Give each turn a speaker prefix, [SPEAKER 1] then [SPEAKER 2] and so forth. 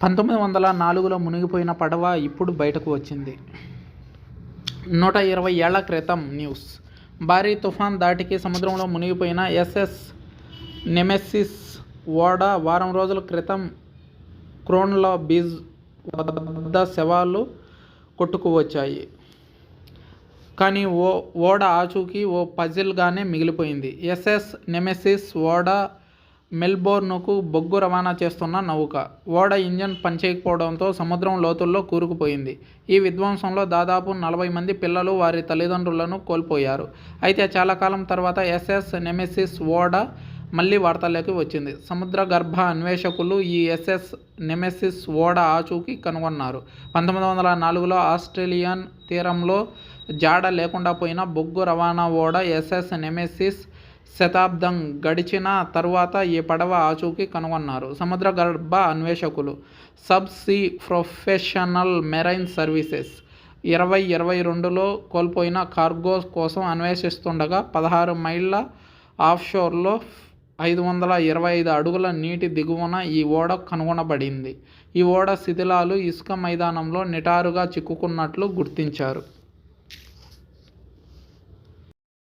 [SPEAKER 1] 1904లో మునిగిపోయిన పడవ ఇప్పుడు బయటకు వచ్చింది. 120 ఏళ్ల క్రితం న్యూస్. భారీ తుఫాన్ ధాటికి సముద్రంలో మునిగిపోయిన ఎస్ఎస్ నెమెసిస్ ఓడ వారం రోజుల క్రితం క్రోన్లా బీచ్ వద్ద శవాలు కొట్టుకువచ్చాయి. కానీ ఓడ ఆచూకీ ఓ పజిల్గానే మిగిలిపోయింది. ఎస్ఎస్ నెమెసిస్ ఓడ మెల్బోర్న్కు బొగ్గు రవాణా చేస్తున్న నౌక. ఓడ ఇంజన్ పనిచేయకపోవడంతో సముద్రం లోతుల్లో కూరుకుపోయింది. ఈ విధ్వంసంలో దాదాపు 40 మంది పిల్లలు వారి తల్లిదండ్రులను కోల్పోయారు. అయితే చాలా కాలం తర్వాత ఎస్ఎస్ నెమెసిస్ ఓడ మళ్లీ వార్తల్లోకి వచ్చింది. సముద్ర గర్భ అన్వేషకులు ఈ ఎస్ఎస్ నెమెసిస్ ఓడ ఆచూకీ కనుగొన్నారు. 1904లో ఆస్ట్రేలియన్ తీరంలో జాడ లేకుండా పోయిన బొగ్గు రవాణా ఓడ ఎస్ఎస్ నెమెసిస్. శతాబ్దం గడిచిన తరువాత ఈ పడవ ఆచూకీ కనుగొన్నారు సముద్ర గర్భ అన్వేషకులు. Sub sea professional marine services 2022లో కోల్పోయిన కార్గో కోసం అన్వేషిస్తుండగా 16 మైళ్ల ఆఫ్షోర్లో 525 అడుగుల నీటి దిగువన ఈ ఓడ కనుగొనబడింది. ఈ ఓడ శిథిలాలు ఇసుక మైదానంలో నిటారుగా చిక్కుకున్నట్లు గుర్తించారు.